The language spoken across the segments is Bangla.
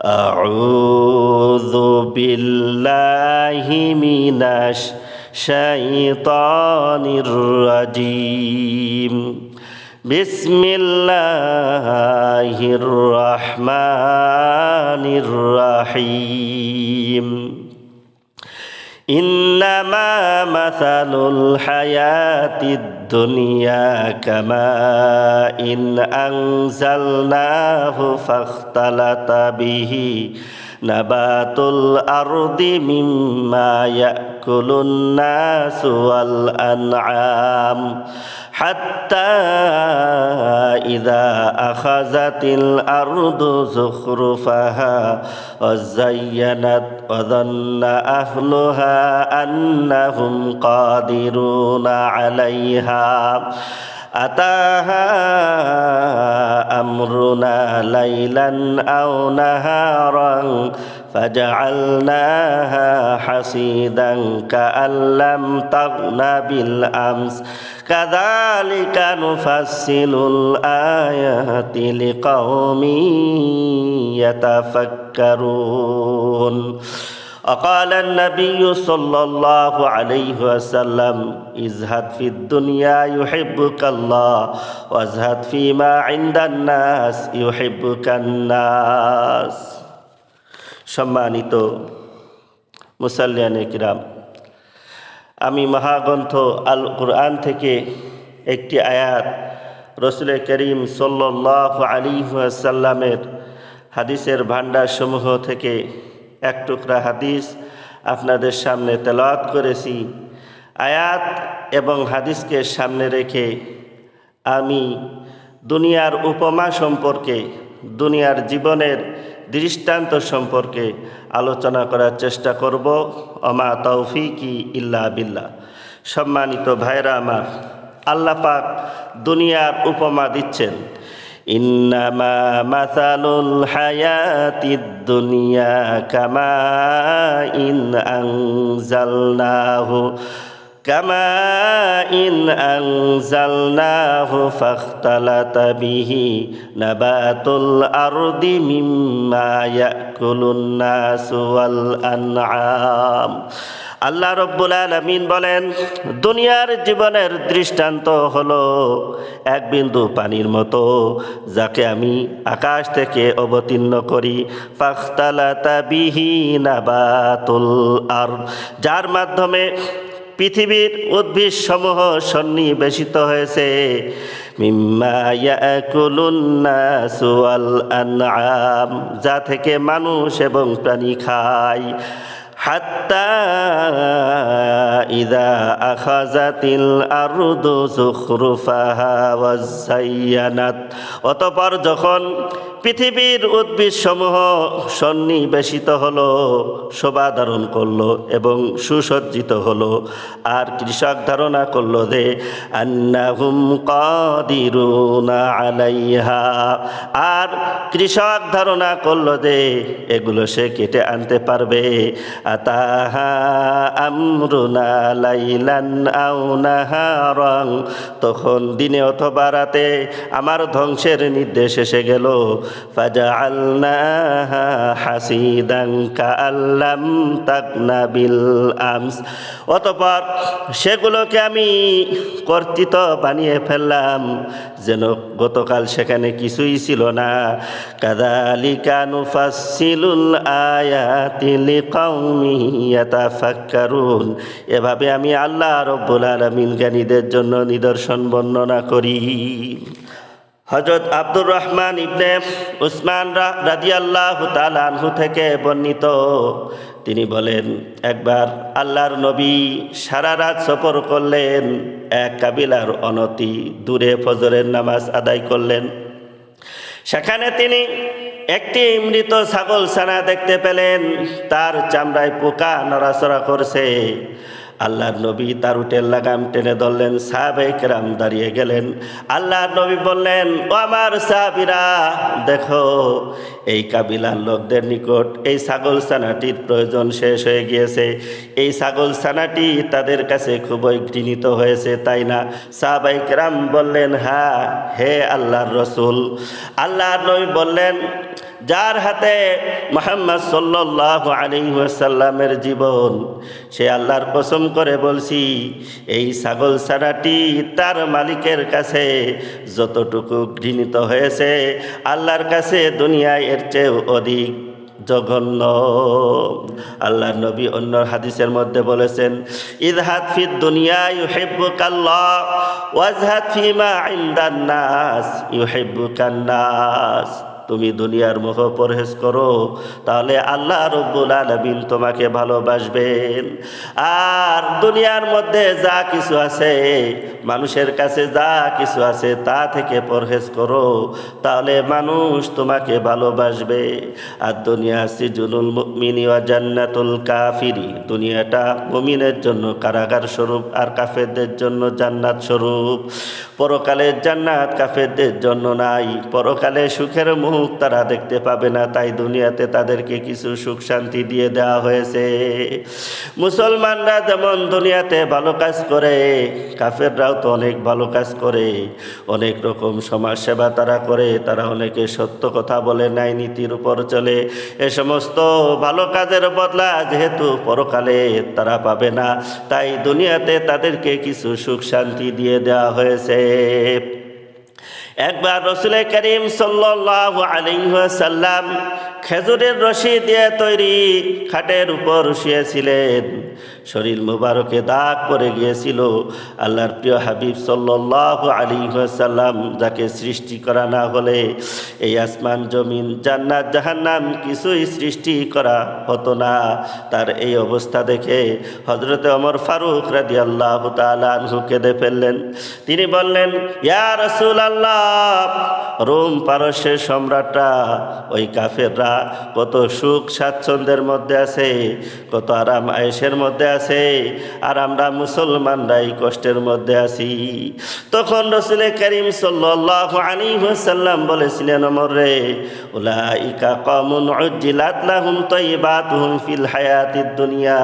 أعوذ بالله من الشيطان الرجيم بسم الله الرحمن الرحيم إنما مثل الحياة الدنيا كماء إن أنزلناه فاختلط به نبات الأرض مما يأكل الناس والأنعام حتى إذا أخذت الأرض زخرفها وزينت وظن أهلها أنهم قادرون عليها أتاها أمرنا ليلا أو نهارا فجعلناها حصيدا كأن لم تغن بالأمس كذلك نفصل الآيات لقوم يتفكرون وقال النبي صلى الله عليه وسلم ازهد في الدنيا يحبك الله وازهد فيما عند الناس يحبك الناس সম্মানিত মুসাল্লিয়ানে কিরাম, আমি মহাগ্রন্থ আল কুরআন থেকে একটি আয়াত রাসূল করিম সাল্লাল্লাহু আলাইহি ওয়াসাল্লামের হাদিসের ভান্ডার সমূহ থেকে এক টুকরা হাদিস আপনাদের সামনে তেলাওয়াত করেছি। আয়াত এবং হাদিসকে সামনে রেখে আমি দুনিয়ার উপমা সম্পর্কে, দুনিয়ার জীবনের দৃষ্টান্ত সম্পর্কে আলোচনা করার চেষ্টা করব। ওমা তৌফিকি ইল্লা বিল্লাহ। সম্মানিত ভাইরা আমার, আল্লাহ পাক দুনিয়ার উপমা দিচ্ছেন, ইন্নামা মাসালুল হায়াতিদ দুনিয়া কামাইন আনজালনাহু ফাখতালাতা বিহি নাবাতুল আরদি মিম্মা ইয়াকুলুন নাসু ওয়াল আনআম। আল্লাহ রব্বুল আলামিন বলেন, দুনিয়ার জীবনের দৃষ্টান্ত হলো এক বিন্দু পানির মতো, যাকে আমি আকাশ থেকে অবতীর্ণ করি। ফাখতালাতা বিহি নাবাতুল আরদ, যার মাধ্যমে পৃথিবীর উদ্ভিদ সমূহ সন্নিবেশিত হয়েছে। মিম্মা ইয়াকুলুন নাসু ওয়াল আনআম, যা থেকে মানুষ এবং প্রাণী খায়। হাত্তা ইযা আখাযাতিল আরদু যুখরুফাহা ওয়াযায়্যানাত, অতঃপর যখন পৃথিবীর উদ্ভিদ সমূহ সন্নিবেশিত হলো, শোভা ধারণ করলো এবং সুসজ্জিত হলো, আর কৃষক ধারণা করলো যে আন্নাহুম কাদিরুনা আলাইহা, আর কৃষক ধারণা করলো যে এগুলো সে কেটে আনতে পারবে। আতাহা আমরুনা লাইলান আও নাহারান, তখন দিনে অথবা রাতে আমার ধ্বংসের নির্দেশ এসে গেল। ফাজআলনাহা হাসিদান কাআল্লাম তাগনা বিল আমস, অতঃপর সেগুলোকে আমি কর্তৃত বানিয়ে ফেললাম, যেন গতকাল সেখানে কিছুই ছিল না। কাযালিকা নুফাসসিলুল আয়াতি লিকাউমি ইয়াতাফাক্কারুন, এভাবে আমি আল্লাহ রব্বুল আলামিন জ্ঞানীদের জন্য নিদর্শন বর্ণনা করি। হযরত আব্দুর রহমান ইবনে উসমান রাদিয়াল্লাহু তাআলা আনহু থেকে বর্ণিত, তিনি বলেন, একবার আল্লাহর নবী সারা রাত সফর করলেন, এক কাবিলার অনতি দূরে ফজরের নামাজ আদায় করলেন। সেখানে তিনি একটি মৃত ছাগল ছানা দেখতে পেলেন, তার চামড়ায় পোকা নড়াচড়া করছে। আল্লাহর নবী তার উটের লাগাম টেনে ধরলেন, সাহাবায়ে কেরাম দাঁড়িয়ে গেলেন। আল্লাহর নবী বললেন, ও আমার সাহাবীরা, দেখো এই কাবিলার লোকদের নিকট এই ছাগল ছানাটির প্রয়োজন শেষ হয়ে গিয়েছে। এই ছাগল ছানাটি তাদের কাছে খুবই ঘৃণিত হয়েছে, তাই না? সাহাবায়ে কেরাম বললেন, হ্যাঁ হে আল্লাহর রসুল। আল্লাহর নবী বললেন, যার হাতে মুহাম্মদ সাল্লাল্লাহু আলাইহি ওয়াসাল্লামের জীবন, সে আল্লাহর কসম করে বলছি, এই ছাগল ছানাটি তার মালিকের কাছে যতটুকু ঘৃণিত হয়েছে, আল্লাহর কাছে দুনিয়ায় এর চেয়ে অধিক জঘন্য। আল্লাহর নবী অন্য হাদিসের মধ্যে বলেছেন, ইযহাদ ফিদ দুনিয়া ইউহিব্বুকাল্লাহ ওয়াজহাদ ফিমা ইনদান নাস ইউহিব্বুকান নাস। তুমি দুনিয়ার মোহ পরহেজ করো, তাহলে আল্লাহ রব্বুল আলামিন তোমাকে ভালোবাসবেন। আর দুনিয়ার মধ্যে যা কিছু আছে, মানুষের কাছে যা কিছু আছে, তা থেকে পরহেজ করো, তাহলে মানুষ তোমাকে ভালোবাসবে। আর দুনিয়া সিজনুল মুমিনি ওয়া জান্নাতুল কাফিরি, দুনিয়াটা মুমিনের জন্য কারাগার স্বরূপ আর কাফেরদের জন্য জান্নাত স্বরূপ। পরকালের জান্নাত কাফেরদের জন্য নাই, পরকালে সুখের মুখ তারা দেখতে পাবে না, তাই দুনিয়াতে তাদেরকে কিছু সুখ শান্তি দিয়ে দেওয়া হয়েছে। মুসলমানরা যেমন দুনিয়াতে ভালো কাজ করে, কাফেররাও তো অনেক ভালো কাজ করে, অনেক রকম সমাজ সেবা তারা করে, তারা অনেকে সত্য কথা বলে, ন্যায় নীতির উপর চলে। এ সমস্ত ভালো কাজের বদলা যেহেতু পরকালে তারা পাবে না, তাই দুনিয়াতে তাদেরকে কিছু সুখ শান্তি দিয়ে দেওয়া হয়েছে। একবার রাসূল করিম সাল্লাল্লাহু আলাইহি ওয়াসাল্লাম খেজুরের রশি দিয়ে তৈরি খাটের উপর শুয়েছিলেন। শরীর মুবারকে দাগ পড়ে গিয়েছিল। আল্লাহর প্রিয় হাবিব সাল্লাল্লাহু আলাইহি ওয়াসাল্লাম, যাকে সৃষ্টি করা না হলে এই আসমান জমিন জান্নাত জাহান্নাম কিছুই সৃষ্টি করা হতো না, তার এই অবস্থা দেখে হযরতে ওমর ফারুক রাদিয়াল্লাহু তাআলা আনহু কেঁদে ফেললেন। তিনি বললেন, ইয়া রাসূলুল্লাহ, রোম পারস্যের সম্রাটরা, ওই কাফেররা কত সুখ স্বাচ্ছন্দ্যের মধ্যে আছে, কত আরাম আয়েশের মধ্যে আছে, আর আমরা মুসলমানরাই কষ্টের মধ্যে আছি। তখন রাসূল করিম সাল্লাল্লাহু আলাইহি ওয়াসাল্লাম বলেছিলেন, ওমর রে, উলাইকা কওমুন উজ্জিলাত লাহুম তাইয়্যিবাতুহুম ফিল হায়াতিদ দুনিয়া।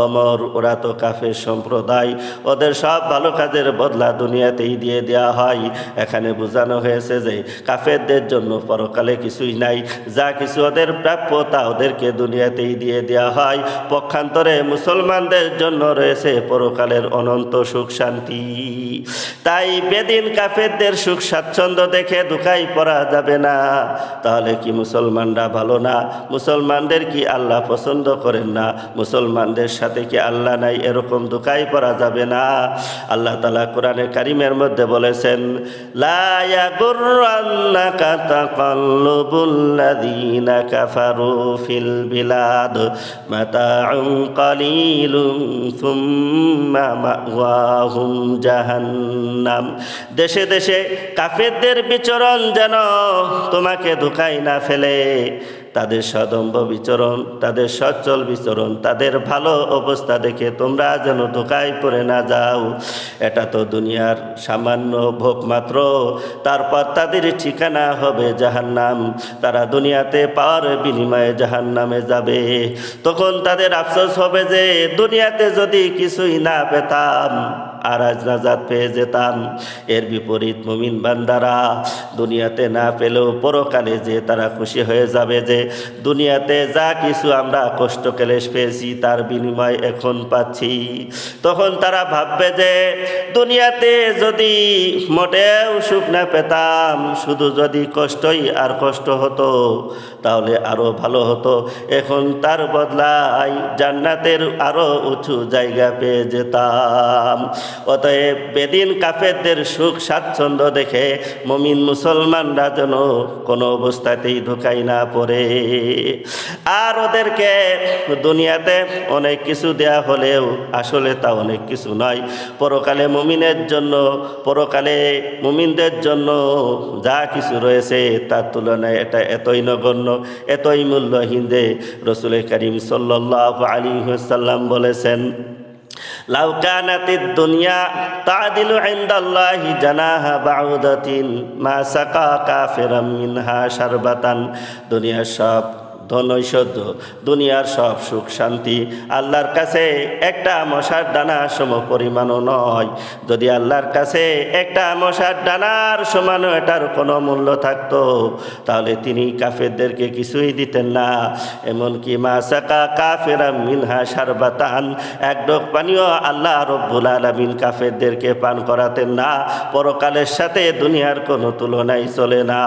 ওমর, ওরা তো কাফের সম্প্রদায়, ওদের সব ভালো কাজের বদলা দুনিয়াতেই দিয়ে দেওয়া হয়। এখানে বোঝানো হয়েছে যে কাফেরদের জন্য পরকালে কিছুই নাই, যা কিছু ওদের প্রাপ্য তা ওদেরকে দুনিয়াতেই দিয়ে দেওয়া হয়। পক্ষান্তরে মুসলমানদের জন্য রয়েছে পরকালের অনন্ত সুখ শান্তি। তাই বেদিন কাফেরদের সুখ স্বাচ্ছন্দ্য দেখে ধোঁকায় পড়া যাবে না। তাহলে কি মুসলমানরা ভালো না? মুসলমানদের কি আল্লাহ পছন্দ করেন না? মুসলমানদের সাথে কি আল্লাহ নাই? এরকম ধোঁকায় পড়া যাবে না। আল্লাহ তাআলা কোরআনে কারিমের মধ্যে বলেছেন, লা ইয়াগুররান্নাকা তাকাল্লুবুল্লাযীনা কাফারু ফিল বিলাদ মাতাউন কালিলুন সুম্মা মাওয়াহুম জাহান্নাম। দেশে দেশে কাফেরদের বিচরণ যেন তোমাকে ধোঁকায় না ফেলে। তাদের সদম্ভ বিচরণ, তাদের সচ্ছল বিচরণ, তাদের ভালো অবস্থা দেখে তোমরা যেন ধোঁকায় পড়ে না যাও। এটা তো দুনিয়ার সামান্য ভোগ মাত্র, তারপর তাদের ঠিকানা হবে জাহান্নাম। তারা দুনিয়াতে পাওয়ার বিনিময়ে জাহান্নামে যাবে। তখন তাদের আফসোস হবে যে দুনিয়াতে যদি কিছুই না পেতাম আর আজ নাজাত পেয়ে যেতাম। এর বিপরীত মুমিন বান্দারা দুনিয়াতে না পেলেও পরকালে যে তারা খুশি হয়ে যাবে যে দুনিয়াতে যা কিছু আমরা কষ্ট ক্লেশ পেয়েছি তার বিনিময় এখন পাচ্ছি। তখন তারা ভাববে যে দুনিয়াতে যদি মোটেও সুখ না পেতাম, শুধু যদি কষ্টই আর কষ্ট হতো তাহলে আরো ভালো হতো। এখন তার বদলায় জান্নাতের আরো উঁচু জায়গা পেয়ে যেতাম। অতএব বেদিন কাফেরদের সুখ স্বাচ্ছন্দ্য দেখে মুমিন মুসলমানরা যেন কোনো অবস্থাতেই ধোঁকায় না পড়ে। আর ওদেরকে দুনিয়াতে অনেক কিছু দেয়া হলেও আসলে তা অনেক কিছু নয়। পরকালে মুমিনের জন্য, পরকালে মুমিনদের জন্য যা কিছু রয়েছে তার তুলনায় এটা এতই নগণ্য, এতই মূল্যহীন যে রাসূল করিম সাল্লাল্লাহু আলাইহি ওয়াসাল্লাম বলেছেন, লাউ কানাতিদ দুনিয়া তাদিলু ইনদাল্লাহি জানাহা বাউদাতিন মা সাকা কাফিরাম মিনহা শারবাতান। দুনিয়ার সব ধন ঐশ্বর্য, দুনিয়ার সব সুখ শান্তি আল্লাহর কাছে একটা মশার দানা সম পরিমাণও নয়। যদি আল্লাহর কাছে একটা মশার দানার সমানও এটার কোনো মূল্য থাকতো, তাহলে তিনি কাফেরদেরকে কিছুই দিতেন না। এমনকি মা সাকা কাফেরা মিনহা শারবাতান, এক ঢোক পানিও আল্লাহ রব্বুল আলামিন কাফেরদেরকে পান করাতেন না। পরকালের সাথে দুনিয়ার কোনো তুলনাই চলে না।